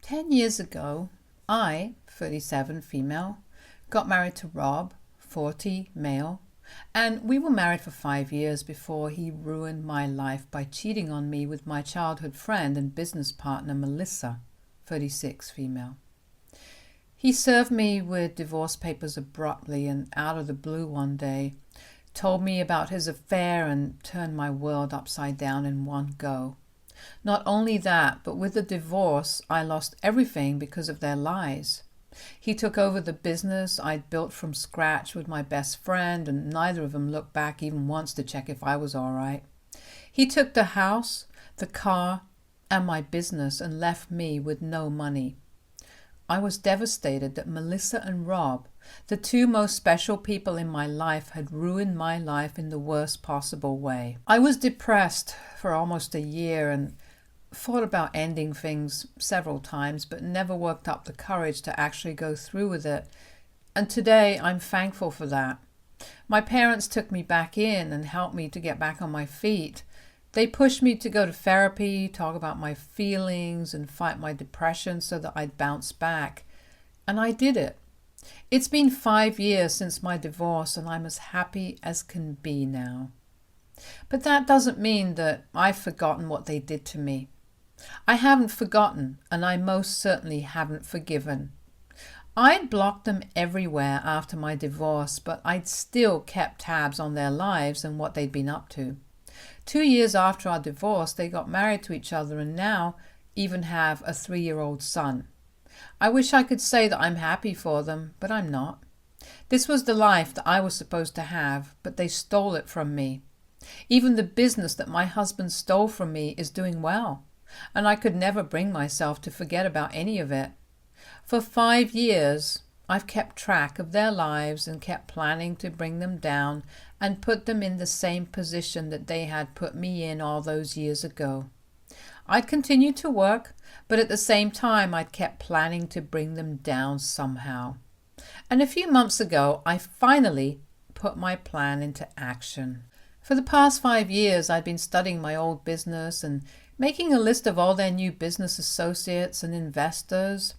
10 years ago, I, 37 female, got married to Rob, 40 male, and we were married for 5 years before he ruined my life by cheating on me with my childhood friend and business partner Melissa, 36 female. He served me with divorce papers abruptly and out of the blue one day, told me about his affair and turned my world upside down in one go. Not only that, but with the divorce, I lost everything because of their lies. He took over the business I'd built from scratch with my best friend, and neither of them looked back even once to check if I was all right. He took the house, the car, and my business and left me with no money. I was devastated that Melissa and Rob, the two most special people in my life, had ruined my life in the worst possible way. I was depressed for almost a year and thought about ending things several times, but never worked up the courage to actually go through with it. And today I'm thankful for that. My parents took me back in and helped me to get back on my feet. They pushed me to go to therapy, talk about my feelings, and fight my depression so that I'd bounce back. And I did it. It's been 5 years since my divorce, and I'm as happy as can be now. But that doesn't mean that I've forgotten what they did to me. I haven't forgotten, and I most certainly haven't forgiven. I'd blocked them everywhere after my divorce, but I'd still kept tabs on their lives and what they'd been up to. 2 years after our divorce, they got married to each other and now even have a 3-year-old son. I wish I could say that I'm happy for them, but I'm not. This was the life that I was supposed to have, but they stole it from me. Even the business that my husband stole from me is doing well, and I could never bring myself to forget about any of it. For 5 years, I've kept track of their lives and kept planning to bring them down and put them in the same position that they had put me in all those years ago. I'd continued to work, but at the same time I'd kept planning to bring them down somehow. And a few months ago, I finally put my plan into action. For the past 5 years, I'd been studying my old business and making a list of all their new business associates and investors.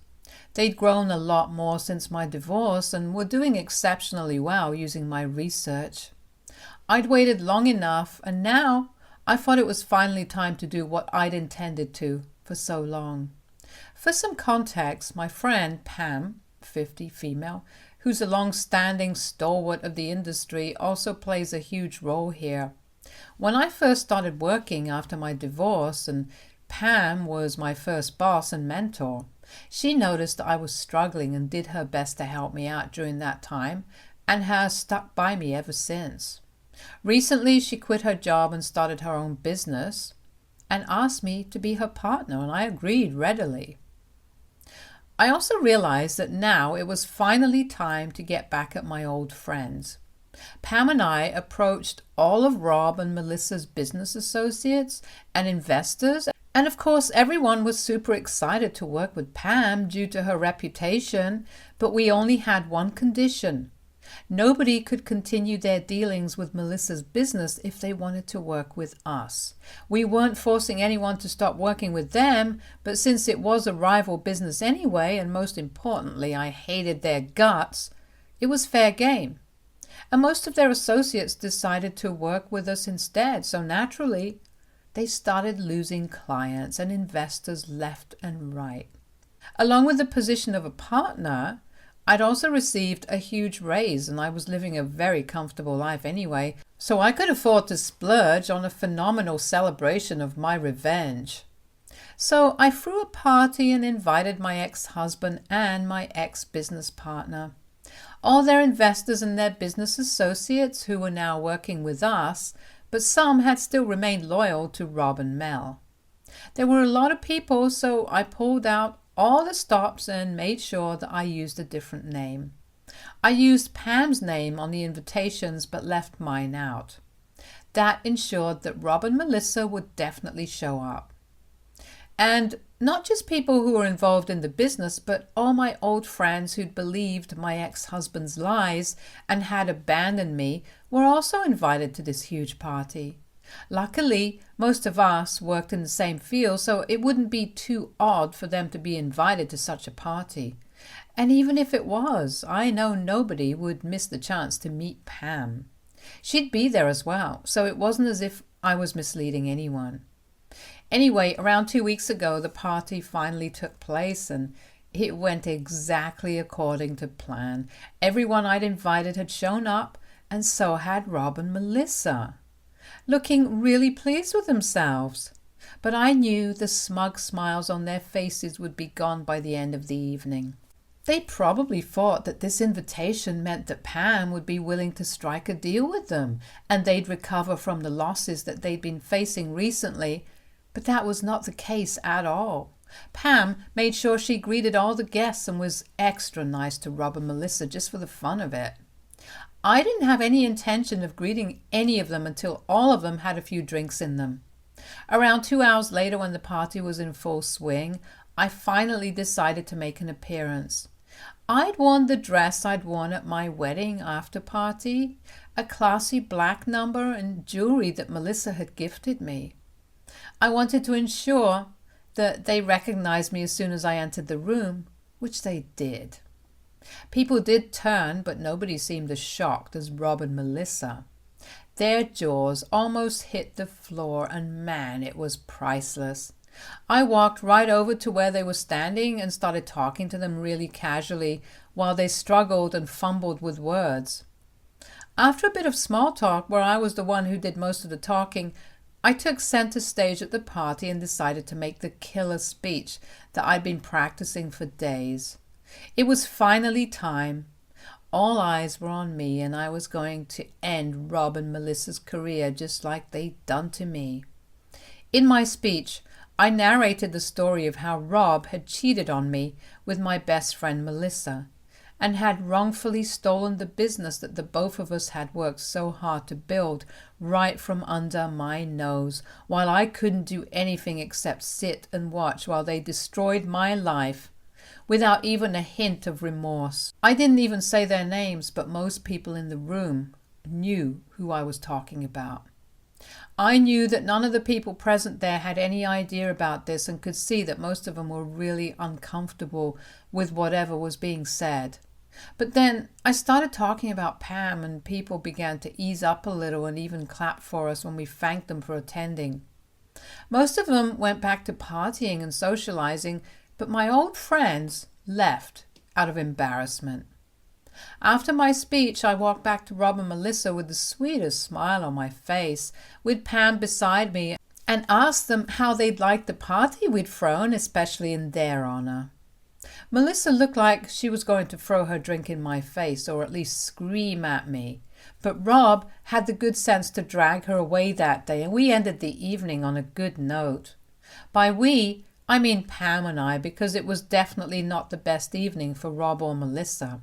They'd grown a lot more since my divorce and were doing exceptionally well using my research. I'd waited long enough, and now I thought it was finally time to do what I'd intended to for so long. For some context, my friend Pam, 50 female, who's a long-standing stalwart of the industry, also plays a huge role here. When I first started working after my divorce, and Pam was my first boss and mentor, she noticed that I was struggling and did her best to help me out during that time and has stuck by me ever since. Recently, she quit her job and started her own business and asked me to be her partner, and I agreed readily. I also realized that now it was finally time to get back at my old friends. Pam and I approached all of Rob and Melissa's business associates and investors, and of course everyone was super excited to work with Pam due to her reputation, but we only had one condition. Nobody could continue their dealings with Melissa's business if they wanted to work with us. We weren't forcing anyone to stop working with them, but since it was a rival business anyway, and most importantly I hated their guts, it was fair game. And most of their associates decided to work with us instead, so naturally they started losing clients and investors left and right. Along with the position of a partner, I'd also received a huge raise, and I was living a very comfortable life anyway, so I could afford to splurge on a phenomenal celebration of my revenge. So I threw a party and invited my ex-husband and my ex-business partner. All their investors and their business associates who were now working with us, but some had still remained loyal to Rob and Mel. There were a lot of people, so I pulled out all the stops and made sure that I used a different name. I used Pam's name on the invitations but left mine out. That ensured that Rob and Melissa would definitely show up. And not just people who were involved in the business, but all my old friends who'd believed my ex-husband's lies and had abandoned me were also invited to this huge party. Luckily, most of us worked in the same field, so it wouldn't be too odd for them to be invited to such a party. And even if it was, I know nobody would miss the chance to meet Pam. She'd be there as well, so it wasn't as if I was misleading anyone. Anyway, around 2 weeks ago, the party finally took place, and it went exactly according to plan. Everyone I'd invited had shown up, and so had Rob and Melissa, looking really pleased with themselves. But I knew the smug smiles on their faces would be gone by the end of the evening. They probably thought that this invitation meant that Pam would be willing to strike a deal with them, and they'd recover from the losses that they'd been facing recently, but that was not the case at all. Pam made sure she greeted all the guests and was extra nice to Rob and Melissa just for the fun of it. I didn't have any intention of greeting any of them until all of them had a few drinks in them. Around 2 hours later, when the party was in full swing, I finally decided to make an appearance. I'd worn the dress I'd worn at my wedding after party, a classy black number, and jewelry that Melissa had gifted me. I wanted to ensure that they recognized me as soon as I entered the room, which they did. People did turn, but nobody seemed as shocked as Rob and Melissa. Their jaws almost hit the floor, and man, it was priceless. I walked right over to where they were standing and started talking to them really casually while they struggled and fumbled with words. After a bit of small talk, where I was the one who did most of the talking, I took center stage at the party and decided to make the killer speech that I'd been practicing for days. It was finally time. All eyes were on me, and I was going to end Rob and Melissa's career just like they'd done to me. In my speech, I narrated the story of how Rob had cheated on me with my best friend Melissa, and had wrongfully stolen the business that the both of us had worked so hard to build right from under my nose, while I couldn't do anything except sit and watch while they destroyed my life without even a hint of remorse. I didn't even say their names, but most people in the room knew who I was talking about. I knew that none of the people present there had any idea about this, and could see that most of them were really uncomfortable with whatever was being said. But then I started talking about Pam, and people began to ease up a little and even clap for us when we thanked them for attending. Most of them went back to partying and socializing, but my old friends left out of embarrassment. After my speech, I walked back to Rob and Melissa with the sweetest smile on my face, with Pam beside me, and asked them how they'd liked the party we'd thrown, especially in their honor. Melissa looked like she was going to throw her drink in my face, or at least scream at me. But Rob had the good sense to drag her away that day, and we ended the evening on a good note. By we, I mean Pam and I, because it was definitely not the best evening for Rob or Melissa.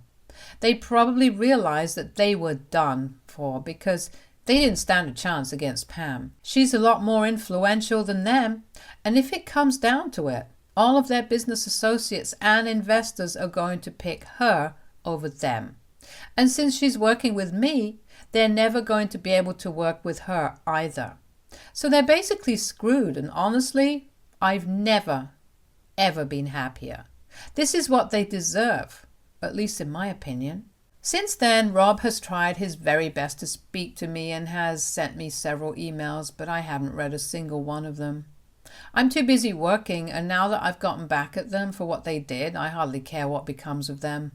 They probably realized that they were done for, because they didn't stand a chance against Pam. She's a lot more influential than them, and if it comes down to it, all of their business associates and investors are going to pick her over them. And since she's working with me, they're never going to be able to work with her either. So they're basically screwed, and honestly, I've never, ever been happier. This is what they deserve, at least in my opinion. Since then, Rob has tried his very best to speak to me and has sent me several emails, but I haven't read a single one of them. I'm too busy working, and now that I've gotten back at them for what they did, I hardly care what becomes of them.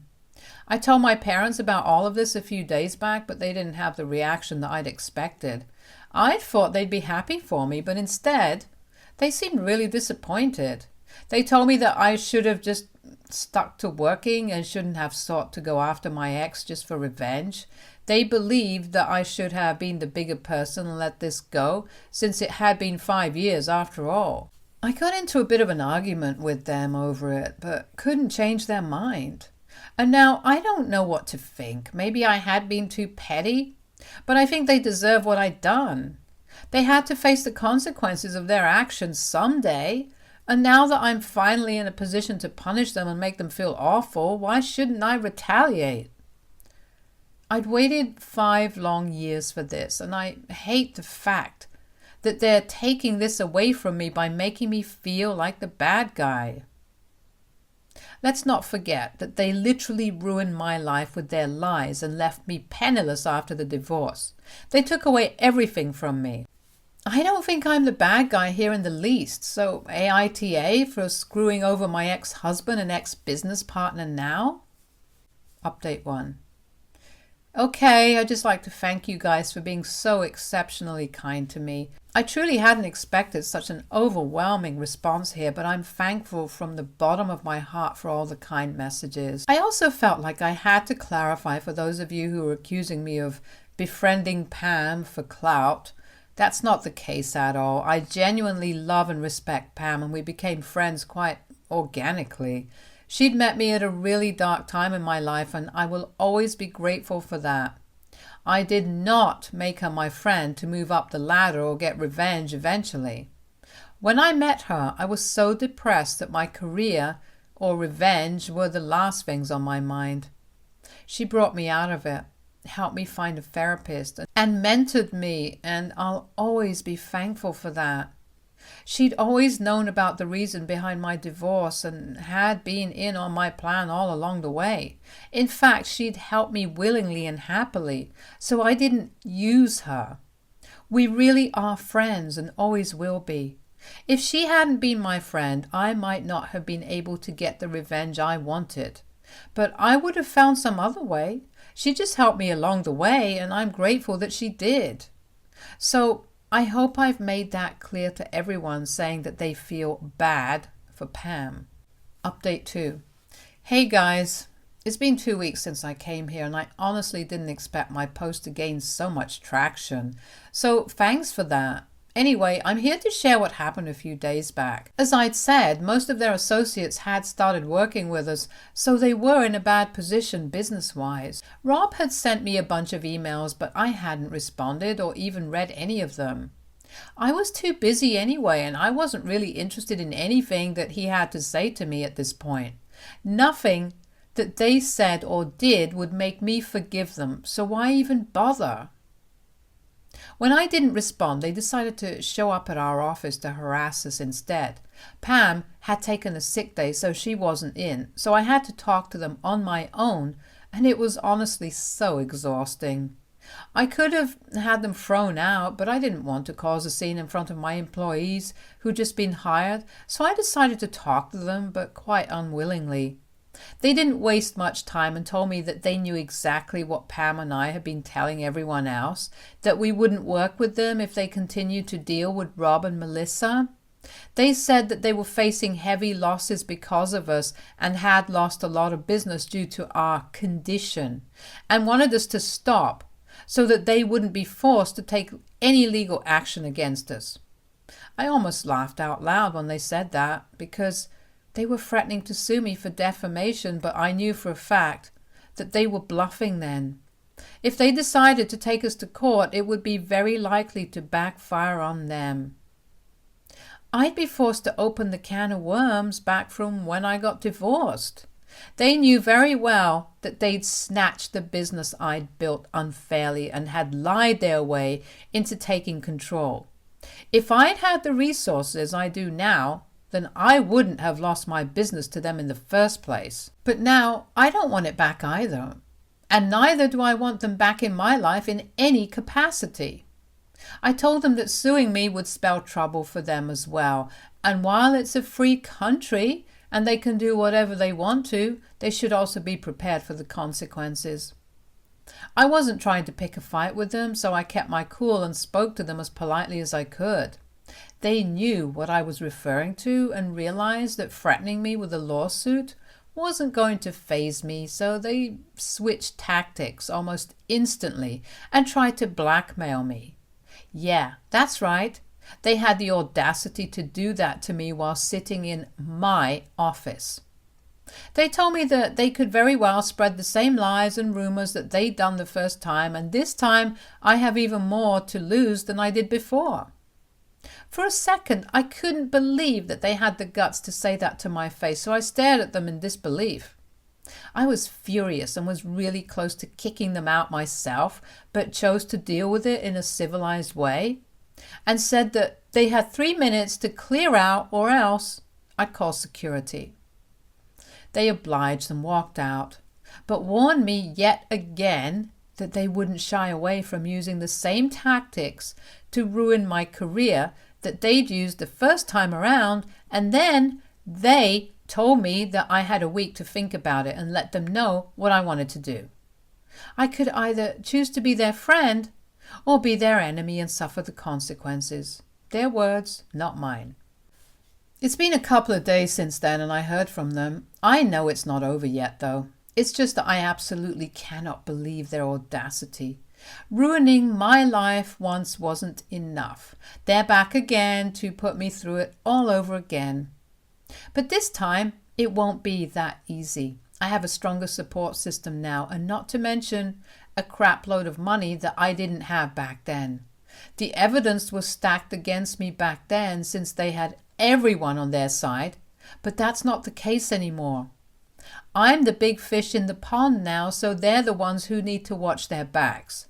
I told my parents about all of this a few days back, but they didn't have the reaction that I'd expected. I'd thought they'd be happy for me, but instead, they seemed really disappointed. They told me that I should have just stuck to working and shouldn't have sought to go after my ex just for revenge. They believed that I should have been the bigger person and let this go, since it had been 5 years after all. I got into a bit of an argument with them over it, but couldn't change their mind. And now I don't know what to think. Maybe I had been too petty, but I think they deserve what I'd done. They had to face the consequences of their actions someday, and now that I'm finally in a position to punish them and make them feel awful, why shouldn't I retaliate? I'd waited 5 long years for this, and I hate the fact that they're taking this away from me by making me feel like the bad guy. Let's not forget that they literally ruined my life with their lies and left me penniless after the divorce. They took away everything from me. I don't think I'm the bad guy here in the least, so AITA for screwing over my ex-husband and ex-business partner now? Update 1. Okay, I'd just like to thank you guys for being so exceptionally kind to me. I truly hadn't expected such an overwhelming response here, but I'm thankful from the bottom of my heart for all the kind messages. I also felt like I had to clarify for those of you who are accusing me of befriending Pam for clout. That's not the case at all. I genuinely love and respect Pam, and we became friends quite organically. She'd met me at a really dark time in my life, and I will always be grateful for that. I did not make her my friend to move up the ladder or get revenge eventually. When I met her, I was so depressed that my career or revenge were the last things on my mind. She brought me out of it, helped me find a therapist, and mentored me, and I'll always be thankful for that. She'd always known about the reason behind my divorce and had been in on my plan all along the way. In fact, she'd helped me willingly and happily, so I didn't use her. We really are friends and always will be. If she hadn't been my friend, I might not have been able to get the revenge I wanted. But I would have found some other way. She just helped me along the way, and I'm grateful that she did. So I hope I've made that clear to everyone saying that they feel bad for Pam. Update 2. Hey guys, it's been 2 weeks since I came here, and I honestly didn't expect my post to gain so much traction. So thanks for that. Anyway, I'm here to share what happened a few days back. As I'd said, most of their associates had started working with us, so they were in a bad position business-wise. Rob had sent me a bunch of emails, but I hadn't responded or even read any of them. I was too busy anyway, and I wasn't really interested in anything that he had to say to me at this point. Nothing that they said or did would make me forgive them, so why even bother? When I didn't respond, they decided to show up at our office to harass us instead. Pam had taken a sick day, so she wasn't in, so I had to talk to them on my own, and it was honestly so exhausting. I could have had them thrown out, but I didn't want to cause a scene in front of my employees who'd just been hired, so I decided to talk to them, but quite unwillingly. They didn't waste much time and told me that they knew exactly what Pam and I had been telling everyone else, that we wouldn't work with them if they continued to deal with Rob and Melissa. They said that they were facing heavy losses because of us and had lost a lot of business due to our condition, and wanted us to stop so that they wouldn't be forced to take any legal action against us. I almost laughed out loud when they said that, because they were threatening to sue me for defamation, but I knew for a fact that they were bluffing then. If they decided to take us to court, it would be very likely to backfire on them. I'd be forced to open the can of worms back from when I got divorced. They knew very well that they'd snatched the business I'd built unfairly and had lied their way into taking control. If I'd had the resources I do now, then I wouldn't have lost my business to them in the first place. But now I don't want it back either. And neither do I want them back in my life in any capacity. I told them that suing me would spell trouble for them as well. And while it's a free country and they can do whatever they want to, they should also be prepared for the consequences. I wasn't trying to pick a fight with them, so I kept my cool and spoke to them as politely as I could. They knew what I was referring to and realized that threatening me with a lawsuit wasn't going to faze me, so they switched tactics almost instantly and tried to blackmail me. Yeah, that's right. They had the audacity to do that to me while sitting in my office. They told me that they could very well spread the same lies and rumors that they'd done the first time, and this time I have even more to lose than I did before. For a second, I couldn't believe that they had the guts to say that to my face, so I stared at them in disbelief. I was furious and was really close to kicking them out myself, but chose to deal with it in a civilized way. and said that they had 3 minutes to clear out or else I'd call security. They obliged and walked out, but warned me yet again that they wouldn't shy away from using the same tactics to ruin my career that they'd used the first time around, and then they told me that I had a week to think about it and let them know what I wanted to do. I could either choose to be their friend or be their enemy and suffer the consequences. Their words, not mine. It's been a couple of days since then and I heard from them. I know it's not over yet though. It's just that I absolutely cannot believe their audacity. Ruining my life once wasn't enough. They're back again to put me through it all over again. But this time, it won't be that easy. I have a stronger support system now, and not to mention a crap load of money that I didn't have back then. The evidence was stacked against me back then since they had everyone on their side, but that's not the case anymore. I'm the big fish in the pond now, so they're the ones who need to watch their backs.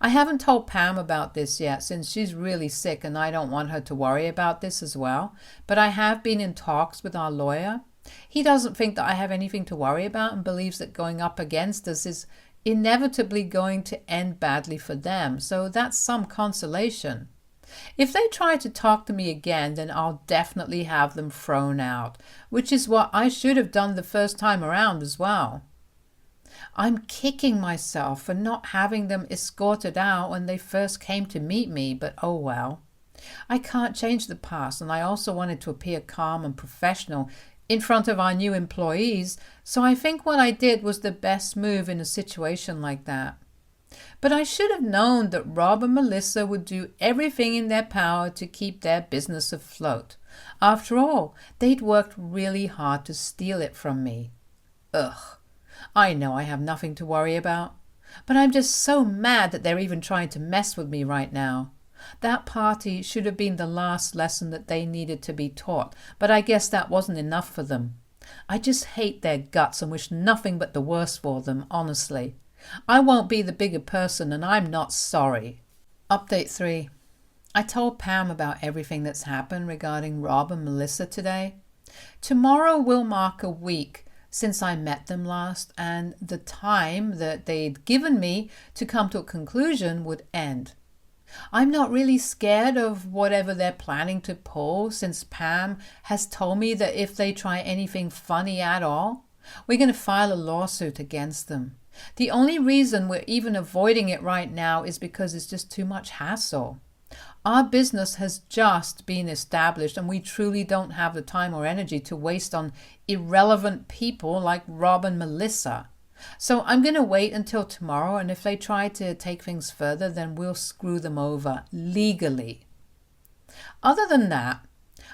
I haven't told Pam about this yet since she's really sick and I don't want her to worry about this as well, but I have been in talks with our lawyer. He doesn't think that I have anything to worry about and believes that going up against us is inevitably going to end badly for them, so that's some consolation. If they try to talk to me again, then I'll definitely have them thrown out, which is what I should have done the first time around as well. I'm kicking myself for not having them escorted out when they first came to meet me, but oh well. I can't change the past, and I also wanted to appear calm and professional in front of our new employees, so I think what I did was the best move in a situation like that. But I should have known that Rob and Melissa would do everything in their power to keep their business afloat. After all, they'd worked really hard to steal it from me. Ugh. I know I have nothing to worry about, but I'm just so mad that they're even trying to mess with me right now. That party should have been the last lesson that they needed to be taught, but I guess that wasn't enough for them. I just hate their guts and wish nothing but the worst for them, honestly. I won't be the bigger person and I'm not sorry. Update 3. I told Pam about everything that's happened regarding Rob and Melissa today. Tomorrow will mark a week since I met them last, and the time that they'd given me to come to a conclusion would end. I'm not really scared of whatever they're planning to pull, since Pam has told me that if they try anything funny at all, we're going to file a lawsuit against them. The only reason we're even avoiding it right now is because it's just too much hassle. Our business has just been established and we truly don't have the time or energy to waste on irrelevant people like Rob and Melissa. So I'm going to wait until tomorrow, and if they try to take things further, then we'll screw them over legally. Other than that,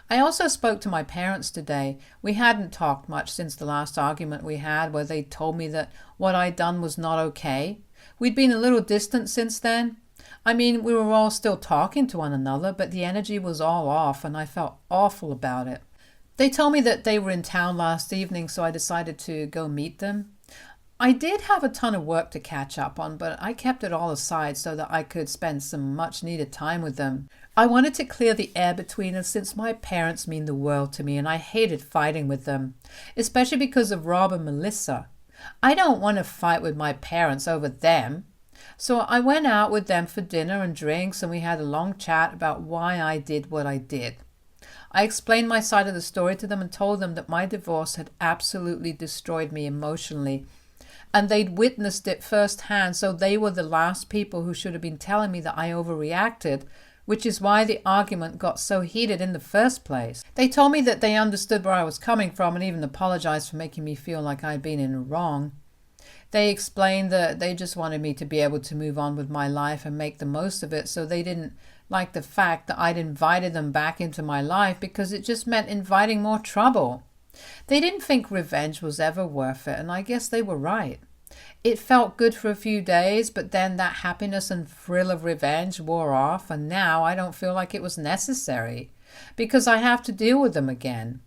I also spoke to my parents today. We hadn't talked much since the last argument we had where they told me that what I'd done was not okay. We'd been a little distant since then. I mean, we were all still talking to one another, but the energy was all off and I felt awful about it. They told me that they were in town last evening, so I decided to go meet them. I did have a ton of work to catch up on, but I kept it all aside so that I could spend some much needed time with them. I wanted to clear the air between us since my parents mean the world to me and I hated fighting with them, especially because of Rob and Melissa. I don't want to fight with my parents over them. So I went out with them for dinner and drinks, and we had a long chat about why I did what I did. I explained my side of the story to them and told them that my divorce had absolutely destroyed me emotionally, and they'd witnessed it firsthand, so they were the last people who should have been telling me that I overreacted, which is why the argument got so heated in the first place. They told me that they understood where I was coming from and even apologized for making me feel like I'd been in the wrong. They explained that they just wanted me to be able to move on with my life and make the most of it, so they didn't like the fact that I'd invited them back into my life because it just meant inviting more trouble. They didn't think revenge was ever worth it, and I guess they were right. It felt good for a few days, but then that happiness and thrill of revenge wore off, and now I don't feel like it was necessary because I have to deal with them again.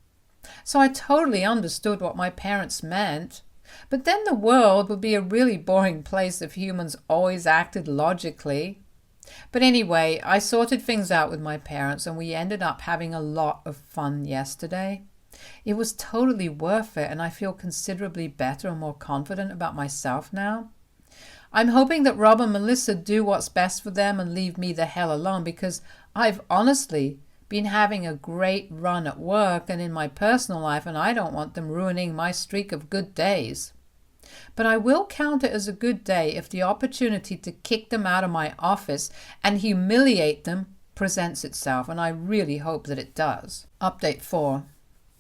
So I totally understood what my parents meant. But then the world would be a really boring place if humans always acted logically. But anyway, I sorted things out with my parents and we ended up having a lot of fun yesterday. It was totally worth it and I feel considerably better and more confident about myself now. I'm hoping that Rob and Melissa do what's best for them and leave me the hell alone, because I've honestly been having a great run at work and in my personal life and I don't want them ruining my streak of good days. But I will count it as a good day if the opportunity to kick them out of my office and humiliate them presents itself, and I really hope that it does. Update 4.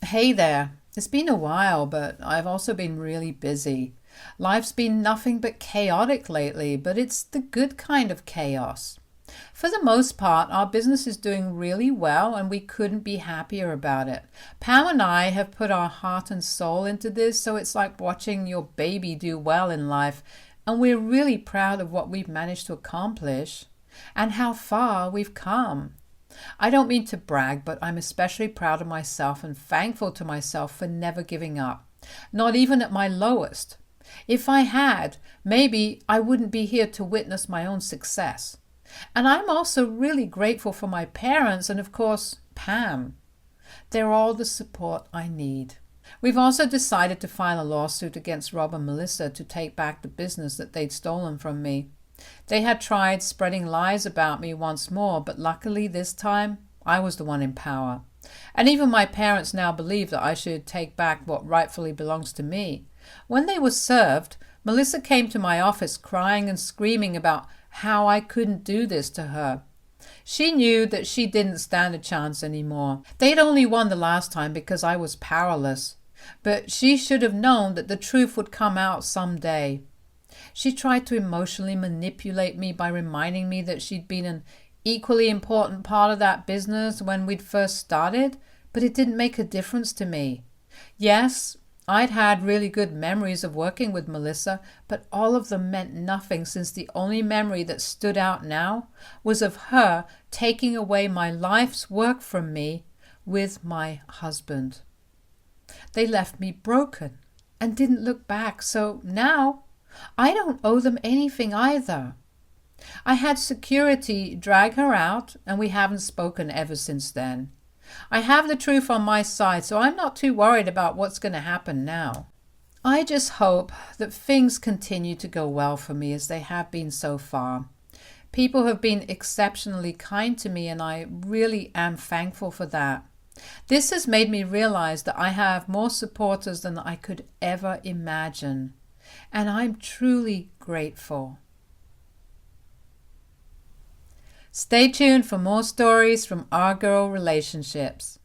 Hey there. It's been a while, but I've also been really busy. Life's been nothing but chaotic lately, but it's the good kind of chaos. For the most part, our business is doing really well and we couldn't be happier about it. Pam and I have put our heart and soul into this, so it's like watching your baby do well in life, and we're really proud of what we've managed to accomplish and how far we've come. I don't mean to brag, but I'm especially proud of myself and thankful to myself for never giving up, not even at my lowest. If I had, maybe I wouldn't be here to witness my own success. And I'm also really grateful for my parents and, of course, Pam. They're all the support I need. We've also decided to file a lawsuit against Rob and Melissa to take back the business that they'd stolen from me. They had tried spreading lies about me once more, but luckily this time I was the one in power. And even my parents now believe that I should take back what rightfully belongs to me. When they were served, Melissa came to my office crying and screaming about how I couldn't do this to her. She knew that she didn't stand a chance anymore. They'd only won the last time because I was powerless. But she should have known that the truth would come out someday. She tried to emotionally manipulate me by reminding me that she'd been an equally important part of that business when we'd first started, but it didn't make a difference to me. Yes, I'd had really good memories of working with Melissa, but all of them meant nothing, since the only memory that stood out now was of her taking away my life's work from me with my husband. They left me broken and didn't look back, so now I don't owe them anything either. I had security drag her out, and we haven't spoken ever since then. I have the truth on my side, so I'm not too worried about what's going to happen now. I just hope that things continue to go well for me as they have been so far. People have been exceptionally kind to me, and I really am thankful for that. This has made me realize that I have more supporters than I could ever imagine, and I'm truly grateful. Stay tuned for more stories from our girl relationships.